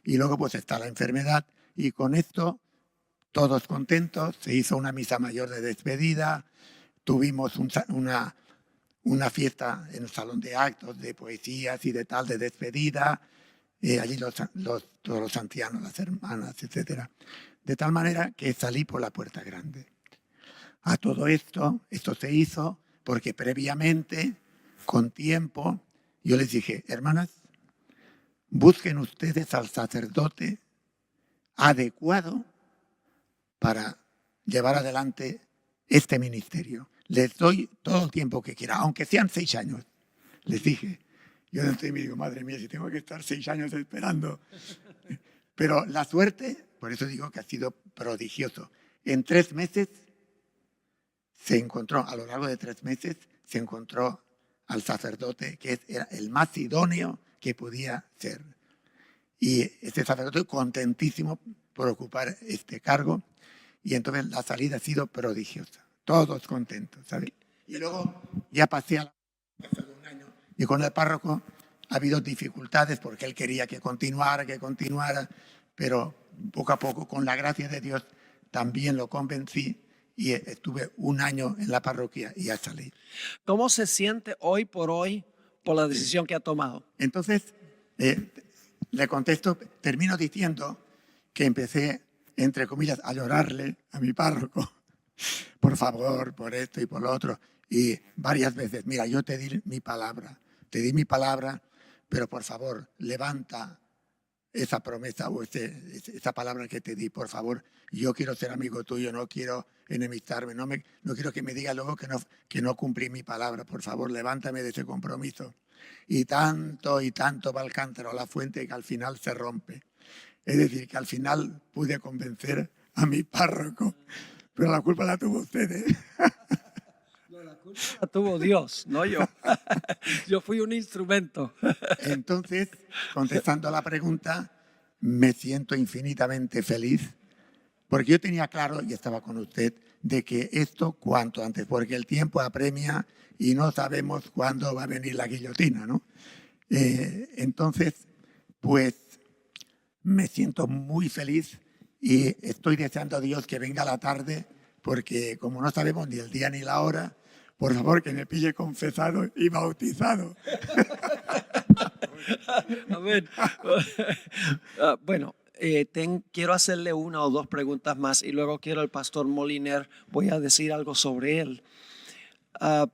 Y luego pues está la enfermedad. Y con esto todos contentos. Se hizo una misa mayor de despedida. Tuvimos una fiesta en el salón de actos de poesías y de tal, de despedida. Allí todos los ancianos, las hermanas, etc. De tal manera que salí por la puerta grande. A todo esto se hizo porque previamente, con tiempo, yo les dije, hermanas, busquen ustedes al sacerdote adecuado para llevar adelante este ministerio. Les doy todo el tiempo que quiera, aunque sean 6 años. Les dije, yo entonces me digo, madre mía, si tengo que estar 6 años esperando. Pero la suerte, por eso digo que ha sido prodigioso. En 3 meses se encontró, a lo largo de 3 meses, se encontró al sacerdote que era el más idóneo que podía ser. Y este sacerdote contentísimo por ocupar este cargo. Y entonces la salida ha sido prodigiosa. Todos contentos, ¿sabes? Y luego ya pasé a un año. Y con el párroco ha habido dificultades porque él quería que continuara. Pero poco a poco, con la gracia de Dios, también lo convencí. Y estuve un año en la parroquia y ya salí. ¿Cómo se siente hoy por la decisión que ha tomado? Entonces, le contesto, termino diciendo que empecé entre comillas, a llorarle a mi párroco, por favor, por esto y por lo otro. Y varias veces, mira, yo te di mi palabra, pero por favor, levanta esa promesa o esa palabra que te di, por favor. Yo quiero ser amigo tuyo, no quiero enemistarme, no quiero que me diga luego que no cumplí mi palabra. Por favor, levántame de ese compromiso. Y tanto va el cántaro a la fuente que al final se rompe. Es decir, que al final pude convencer a mi párroco, pero la culpa la tuvo usted, ¿eh? No, la culpa la tuvo Dios, no yo. Yo fui un instrumento. Entonces, contestando a la pregunta, me siento infinitamente feliz porque yo tenía claro, y estaba con usted, de que esto cuanto antes, porque el tiempo apremia y no sabemos cuándo va a venir la guillotina, ¿no? Entonces, pues me siento muy feliz y estoy deseando a Dios que venga la tarde, porque como no sabemos ni el día ni la hora, por favor que me pille confesado y bautizado. Amén. Bueno, quiero hacerle una o dos preguntas más y luego quiero al pastor Moliner, voy a decir algo sobre él.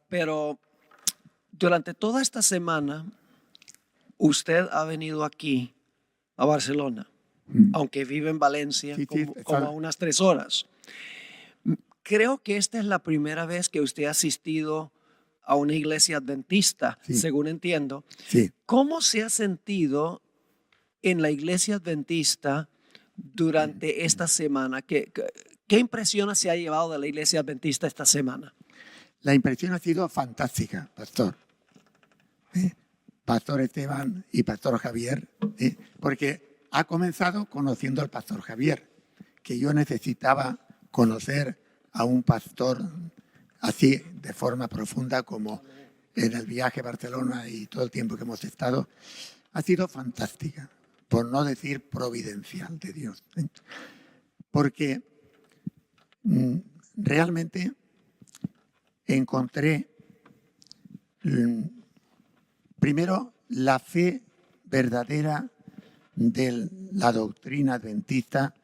Pero durante toda esta semana, usted ha venido aquí a Barcelona, aunque vive en Valencia, Sí, como a unas 3 horas. Creo que esta es la primera vez que usted ha asistido a una iglesia adventista, Sí. según entiendo. Sí. ¿Cómo se ha sentido en la iglesia adventista durante esta semana? ¿Qué impresiones se ha llevado de la iglesia adventista esta semana? La impresión ha sido fantástica, pastor. Pastor Esteban y pastor Javier, porque ha comenzado conociendo al pastor Javier, que yo necesitaba conocer a un pastor así de forma profunda como en el viaje a Barcelona y todo el tiempo que hemos estado. Ha sido fantástica, por no decir providencial de Dios, porque realmente encontré primero la fe verdadera de la doctrina adventista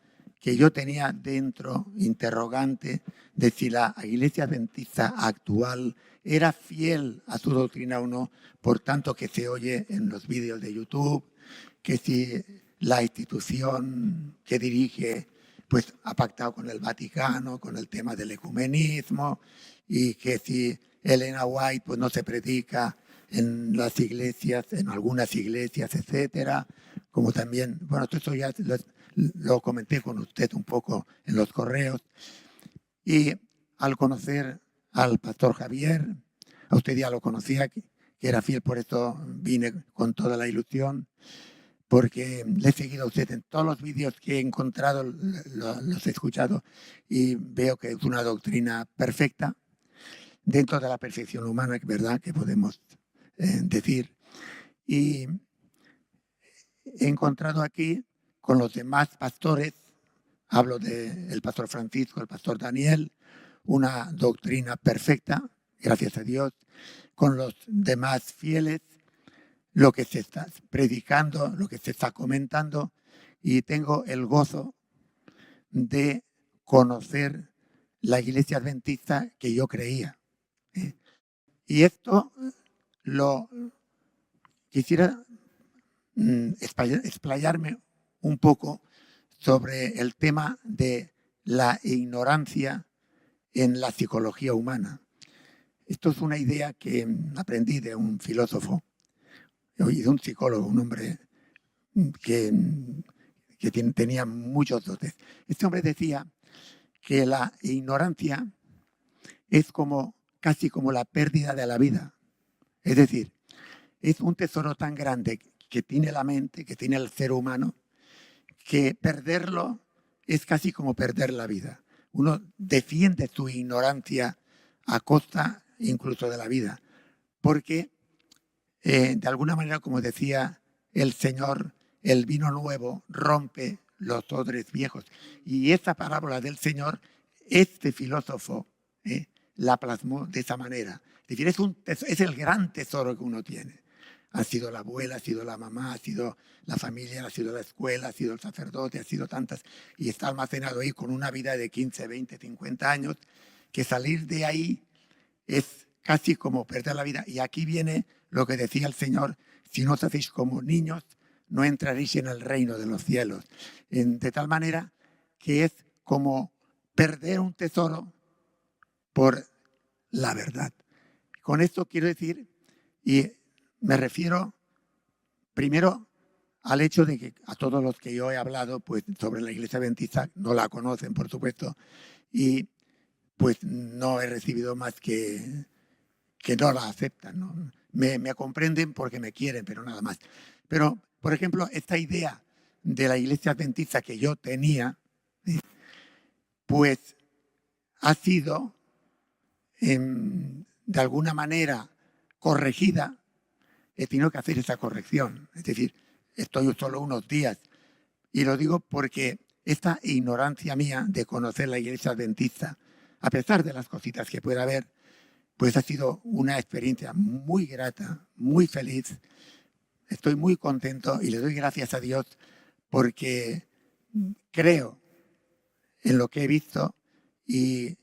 que yo tenía dentro, interrogante, de si la iglesia adventista actual era fiel a su doctrina o no, por tanto que se oye en los vídeos de YouTube, que si la institución que dirige pues ha pactado con el Vaticano, con el tema del ecumenismo, y que si Elena White pues no se predica en las iglesias, en algunas iglesias, etcétera, como también, bueno, todo eso ya lo comenté con usted un poco en los correos. Y al conocer al pastor Javier, a usted ya lo conocía, que era fiel, por eso vine con toda la ilusión, porque le he seguido a usted en todos los vídeos que he encontrado, los he escuchado y veo que es una doctrina perfecta, dentro de la perfección humana, ¿verdad?, que podemos decir. Y he encontrado aquí con los demás pastores, hablo del pastor Francisco, el pastor Daniel, una doctrina perfecta, gracias a Dios, con los demás fieles, lo que se está predicando, lo que se está comentando, y tengo el gozo de conocer la iglesia adventista que yo creía. Y esto lo quisiera explayarme un poco sobre el tema de la ignorancia en la psicología humana. Esto es una idea que aprendí de un filósofo y de un psicólogo, un hombre que tenía muchos dotes. Este hombre decía que la ignorancia es casi como la pérdida de la vida. Es decir, es un tesoro tan grande que tiene la mente, que tiene el ser humano, que perderlo es casi como perder la vida. Uno defiende su ignorancia a costa incluso de la vida, porque de alguna manera, como decía el Señor, el vino nuevo rompe los odres viejos. Y esta parábola del Señor, este filósofo la plasmó de esa manera. Es decir, es el gran tesoro que uno tiene. Ha sido la abuela, ha sido la mamá, ha sido la familia, ha sido la escuela, ha sido el sacerdote, ha sido tantas. Y está almacenado ahí con una vida de 15, 20, 50 años, que salir de ahí es casi como perder la vida. Y aquí viene lo que decía el Señor: si no os hacéis como niños, no entraréis en el reino de los cielos. De tal manera que es como perder un tesoro por la verdad. Con esto quiero decir, y me refiero primero al hecho de que a todos los que yo he hablado pues sobre la Iglesia Adventista no la conocen, por supuesto, y pues no he recibido más que no la aceptan, ¿no? Me comprenden porque me quieren, pero nada más. Pero, por ejemplo, esta idea de la Iglesia Adventista que yo tenía, pues ha sido de alguna manera corregida. He tenido que hacer esa corrección. Es decir, estoy solo unos días. Y lo digo porque esta ignorancia mía de conocer la Iglesia Adventista, a pesar de las cositas que pueda haber, pues ha sido una experiencia muy grata, muy feliz. Estoy muy contento y le doy gracias a Dios porque creo en lo que he visto y,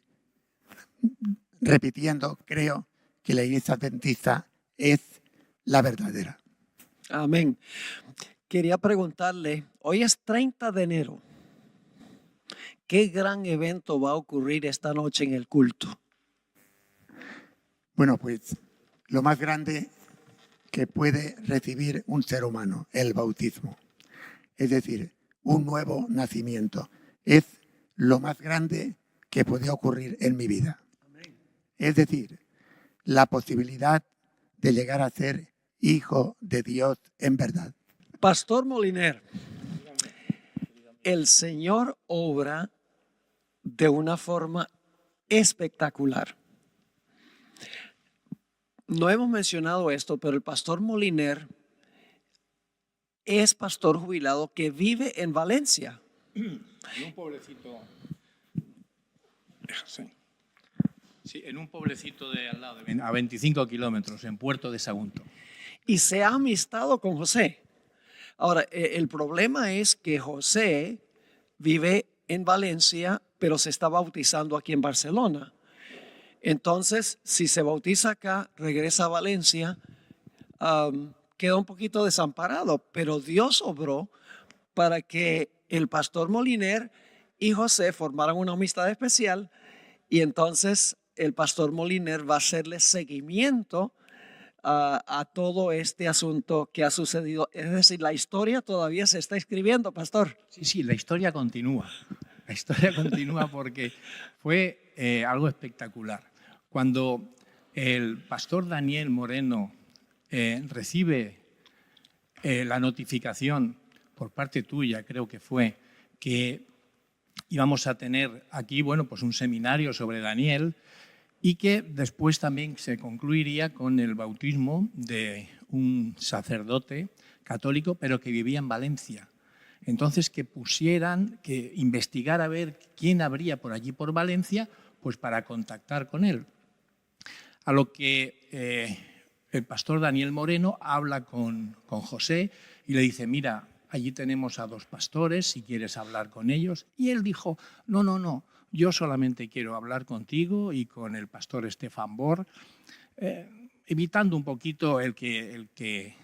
repitiendo, creo que la Iglesia Adventista es la verdadera. Amén. Quería preguntarle, hoy es 30 de enero. ¿Qué gran evento va a ocurrir esta noche en el culto? Bueno, pues lo más grande que puede recibir un ser humano, el bautismo. Es decir, un nuevo nacimiento. Es lo más grande que puede ocurrir en mi vida. Es decir, la posibilidad de llegar a ser hijo de Dios en verdad. Pastor Moliner, el Señor obra de una forma espectacular. No hemos mencionado esto, pero el pastor Moliner es pastor jubilado que vive en Valencia. En un pueblecito. Sí, en un pueblecito de al lado, a 25 kilómetros, en Puerto de Sagunto. Y se ha amistado con José. Ahora, el problema es que José vive en Valencia, pero se está bautizando aquí en Barcelona. Entonces, si se bautiza acá, regresa a Valencia, queda un poquito desamparado, pero Dios obró para que el pastor Moliner y José formaran una amistad especial, y entonces el pastor Moliner va a hacerle seguimiento a todo este asunto que ha sucedido. Es decir, la historia todavía se está escribiendo, pastor. Sí, la historia continúa. La historia continúa porque fue algo espectacular. Cuando el pastor Daniel Moreno recibe la notificación por parte tuya, creo que fue, que íbamos a tener aquí, bueno, pues un seminario sobre Daniel y que después también se concluiría con el bautismo de un sacerdote católico, pero que vivía en Valencia. Entonces, que investigara a ver quién habría por allí por Valencia, pues para contactar con él. A lo que el pastor Daniel Moreno habla con José y le dice: mira, allí tenemos a 2 pastores, si quieres hablar con ellos. Y él dijo: no, yo solamente quiero hablar contigo y con el pastor Estefan Bor, evitando un poquito el que...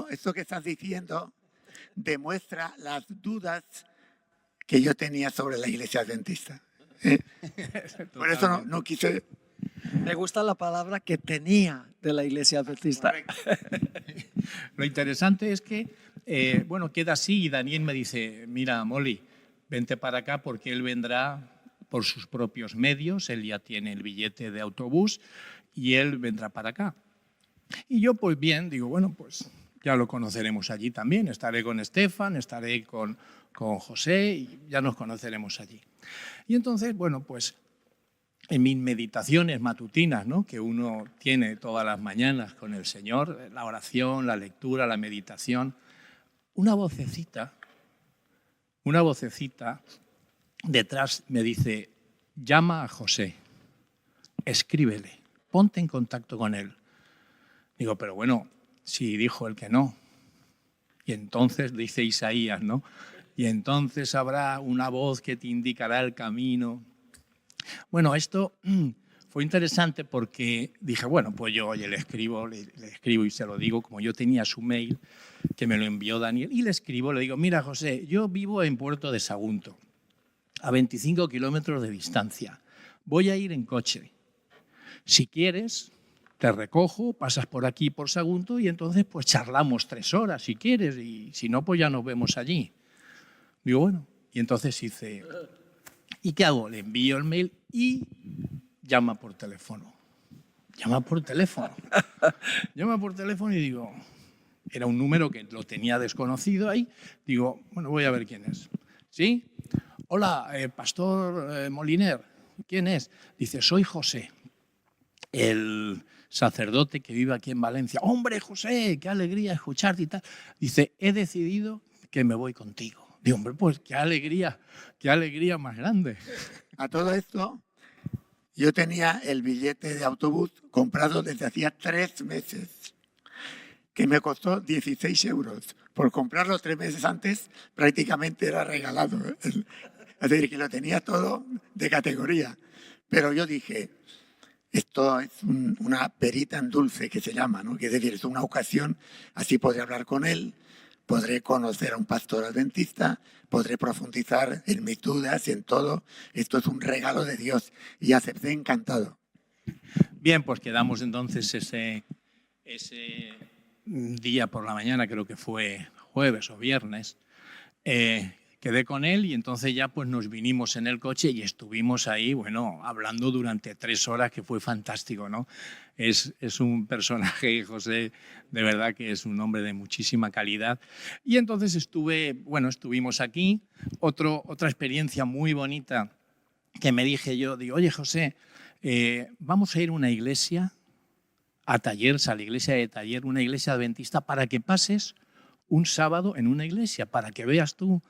Esto que estás diciendo demuestra las dudas que yo tenía sobre la Iglesia Adventista. Por eso no quise... Me gusta la palabra que tenía de la Iglesia Adventista. Lo interesante es que, bueno, queda así y Daniel me dice: mira, Molly, vente para acá porque él vendrá por sus propios medios, él ya tiene el billete de autobús y él vendrá para acá. Y yo, pues bien, digo, bueno, pues ya lo conoceremos allí también, estaré con Estefan, estaré con José y ya nos conoceremos allí. Y entonces, bueno, pues en mis meditaciones matutinas, ¿no?, que uno tiene todas las mañanas con el Señor, la oración, la lectura, la meditación, una vocecita detrás me dice: llama a José, escríbele, ponte en contacto con él. Digo, pero bueno, si dijo el que no. Y entonces, dice Isaías, ¿no? Y entonces habrá una voz que te indicará el camino. Bueno, esto fue interesante porque dije, bueno, pues yo oye, le escribo y se lo digo, como yo tenía su mail, que me lo envió Daniel, y le escribo, le digo, mira, José, yo vivo en Puerto de Sagunto, a 25 kilómetros de distancia. Voy a ir en coche. Si quieres, te recojo, pasas por aquí, por Sagunto, y entonces pues charlamos 3 horas si quieres, y si no, pues ya nos vemos allí. Digo, bueno, y entonces hice, ¿y qué hago? Le envío el mail y llama por teléfono. Llama por teléfono. Llama por teléfono y digo, era un número que lo tenía desconocido ahí, digo, bueno, voy a ver quién es. ¿Sí? Hola, pastor Moliner, ¿quién es? Dice, soy José, el sacerdote que vive aquí en Valencia. Hombre, José, qué alegría escucharte y tal. Dice, he decidido que me voy contigo. Digo, hombre, pues qué alegría más grande. A todo esto, yo tenía el billete de autobús comprado desde hacía 3 meses, que me costó 16 euros. Por comprarlo 3 meses antes, prácticamente era regalado. Es decir, que lo tenía todo de categoría. Pero yo dije, esto es una perita en dulce que se llama, ¿no? Que es decir, es una ocasión, así podré hablar con él, podré conocer a un pastor adventista, podré profundizar en mis dudas y en todo. Esto es un regalo de Dios y acepté encantado. Bien, pues quedamos entonces ese día por la mañana, creo que fue jueves o viernes, quedé con él y entonces ya pues nos vinimos en el coche y estuvimos ahí, bueno, hablando durante 3 horas, que fue fantástico, ¿no? Es un personaje, José, de verdad que es un hombre de muchísima calidad. Y entonces estuvimos aquí. Otra experiencia muy bonita que me digo, oye, José, vamos a ir a una iglesia, a Tallers, a la iglesia de Taller, una iglesia adventista, para que pases un sábado en una iglesia, para que veas tú.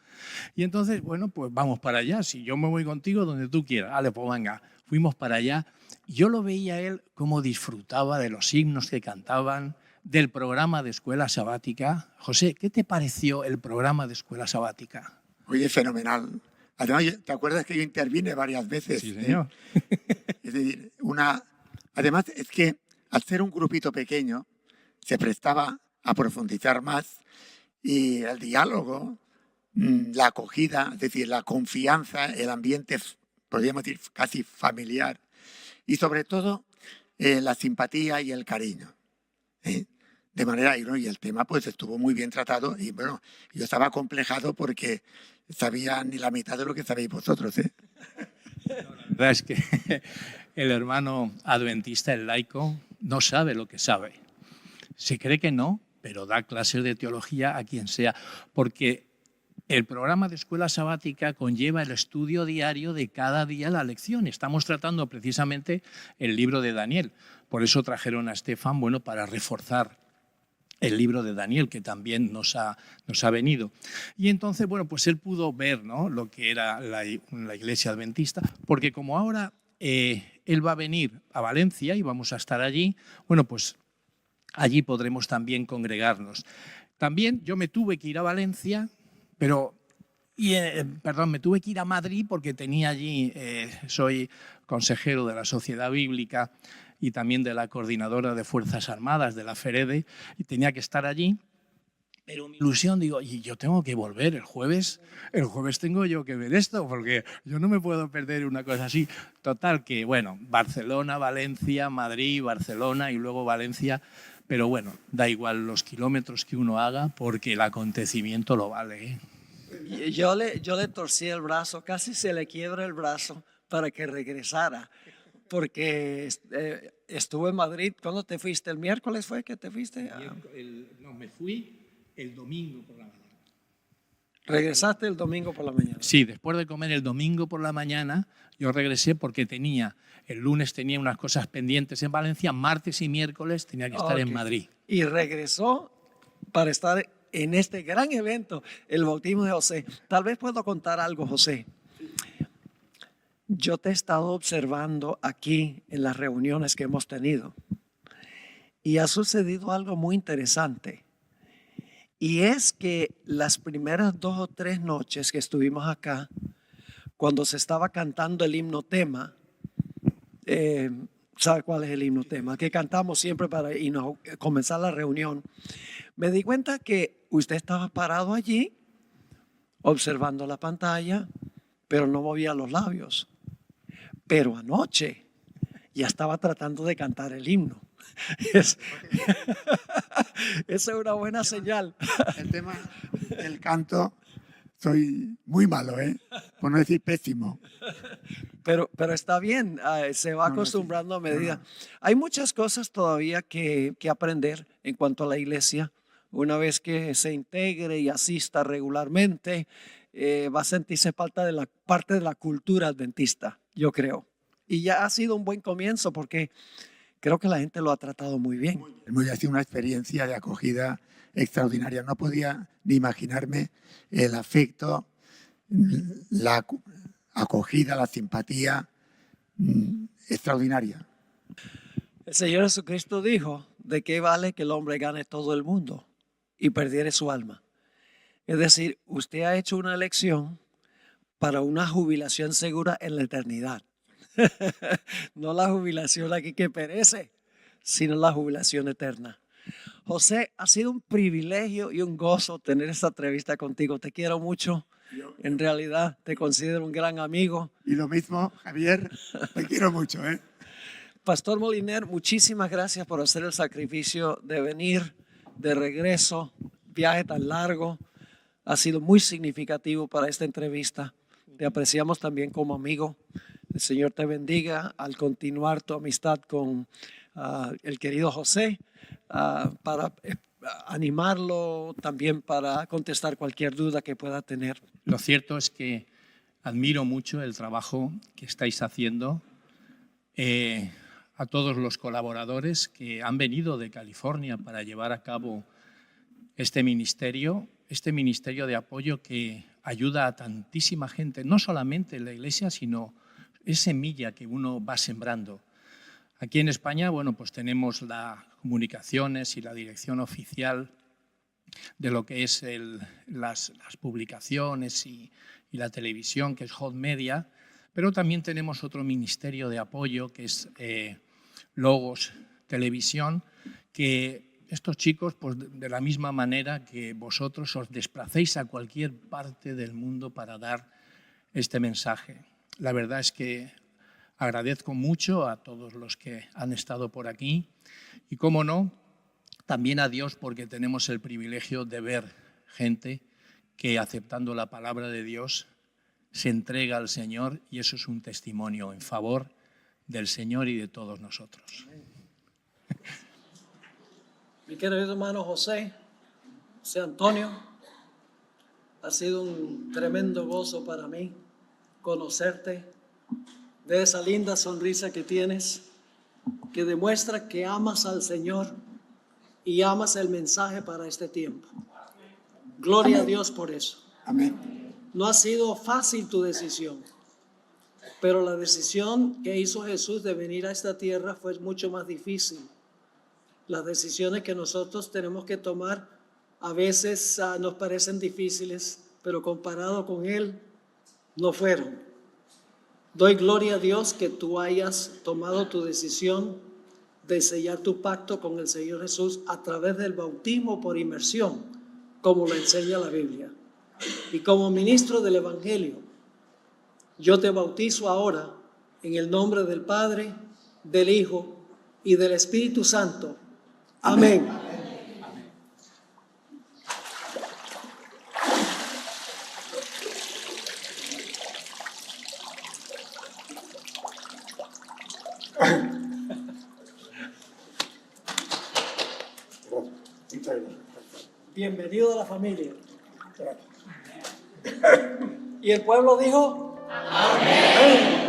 Y entonces, bueno, pues vamos para allá. Si yo me voy contigo, donde tú quieras. Vale, pues venga, fuimos para allá. Yo lo veía a él cómo disfrutaba de los himnos que cantaban, del programa de escuela sabática. José, ¿qué te pareció el programa de escuela sabática? Oye, fenomenal. Además, ¿te acuerdas que yo intervine varias veces? Sí, señor. Es decir, además es que al ser un grupito pequeño se prestaba a profundizar más y el diálogo, la acogida, es decir, la confianza, el ambiente, podríamos decir, casi familiar y sobre todo la simpatía y el cariño. De manera, y el tema pues estuvo muy bien tratado y bueno, yo estaba acomplejado porque sabía ni la mitad de lo que sabéis vosotros. La verdad es que el hermano adventista, el laico, no sabe lo que sabe. Se cree que no, pero da clases de teología a quien sea, porque el programa de escuela sabática conlleva el estudio diario de cada día la lección. Estamos tratando precisamente el libro de Daniel. Por eso trajeron a Estefan, bueno, para reforzar el libro de Daniel, que también nos ha venido. Y entonces, bueno, pues él pudo ver, ¿no?, lo que era la iglesia adventista, porque como ahora él va a venir a Valencia y vamos a estar allí, bueno, pues allí podremos también congregarnos. También yo me tuve que ir a Valencia, me tuve que ir a Madrid porque tenía allí, soy consejero de la Sociedad Bíblica y también de la Coordinadora de Fuerzas Armadas de la FEREDE, y tenía que estar allí. Pero mi ilusión, digo, y yo tengo que volver el jueves tengo yo que ver esto, porque yo no me puedo perder una cosa así. Total que, bueno, Barcelona, Valencia, Madrid, Barcelona y luego Valencia, pero bueno, da igual los kilómetros que uno haga porque el acontecimiento lo vale, ¿eh? Yo le torcí el brazo, casi se le quiebra el brazo para que regresara, porque estuve en Madrid. ¿Cuándo te fuiste? ¿El miércoles fue que te fuiste? No, me fui el domingo por la mañana. ¿Regresaste el domingo por la mañana? Sí, después de comer el domingo por la mañana, yo regresé porque el lunes tenía unas cosas pendientes en Valencia, martes y miércoles tenía que estar en Madrid. Y regresó para estar en este gran evento, el bautismo de José. Tal vez puedo contar algo, José. Yo te he estado observando aquí en las reuniones que hemos tenido Y ha sucedido algo muy interesante. Y es que las primeras 2 o 3 noches que estuvimos acá, cuando se estaba cantando el himno tema, ¿sabe cuál es el himno tema? Que cantamos siempre para comenzar la reunión. Me di cuenta que usted estaba parado allí, observando la pantalla, pero no movía los labios. Pero anoche ya estaba tratando de cantar el himno. Esa es una buena señal. El tema del canto, soy muy malo, por no decir pésimo. Pero está bien, se va acostumbrando a medida. Hay muchas cosas todavía que aprender en cuanto a la iglesia. Una vez que se integre y asista regularmente, va a sentirse parte de la cultura adventista, yo creo. Y ya ha sido un buen comienzo porque creo que la gente lo ha tratado muy bien. Ha sido una experiencia de acogida extraordinaria. No podía ni imaginarme el afecto, la acogida, la simpatía extraordinaria. El Señor Jesucristo dijo: ¿de qué vale que el hombre gane todo el mundo y perdiere su alma? Es decir, usted ha hecho una elección para una jubilación segura en la eternidad. No la jubilación aquí que perece, sino la jubilación eterna. José, ha sido un privilegio y un gozo tener esta entrevista contigo. Te quiero mucho. En realidad te considero un gran amigo. Y lo mismo, Javier, te quiero mucho. Pastor Moliner, muchísimas gracias por hacer el sacrificio de venir de regreso, viaje tan largo. Ha sido muy significativo para esta entrevista. Te apreciamos también como amigo. El Señor te bendiga al continuar tu amistad con el querido José, para animarlo, también para contestar cualquier duda que pueda tener. Lo cierto es que admiro mucho el trabajo que estáis haciendo. A todos los colaboradores que han venido de California para llevar a cabo este ministerio de apoyo que ayuda a tantísima gente, no solamente en la iglesia, sino es semilla que uno va sembrando. Aquí en España, bueno, pues tenemos las comunicaciones y la dirección oficial de lo que es las publicaciones y la televisión, que es Hot Media, pero también tenemos otro ministerio de apoyo que es Logos Televisión, que estos chicos, pues de la misma manera que vosotros os desplacéis a cualquier parte del mundo para dar este mensaje. La verdad es que agradezco mucho a todos los que han estado por aquí y, cómo no, también a Dios, porque tenemos el privilegio de ver gente que, aceptando la palabra de Dios, se entrega al Señor, y eso es un testimonio en favor del Señor y de todos nosotros. Mi querido hermano José Antonio, ha sido un tremendo gozo para mí conocerte, ver esa linda sonrisa que tienes, que demuestra que amas al Señor y amas el mensaje para este tiempo. Gloria a Dios por eso. Amén. No ha sido fácil tu decisión, pero la decisión que hizo Jesús de venir a esta tierra fue mucho más difícil. Las decisiones que nosotros tenemos que tomar a veces nos parecen difíciles, pero comparado con Él, no fueron. Doy gloria a Dios que tú hayas tomado tu decisión de sellar tu pacto con el Señor Jesús a través del bautismo por inmersión, como lo enseña la Biblia. Y como ministro del Evangelio, yo te bautizo ahora en el nombre del Padre, del Hijo y del Espíritu Santo. Amén. Bienvenido a la familia. Y el pueblo dijo: amén.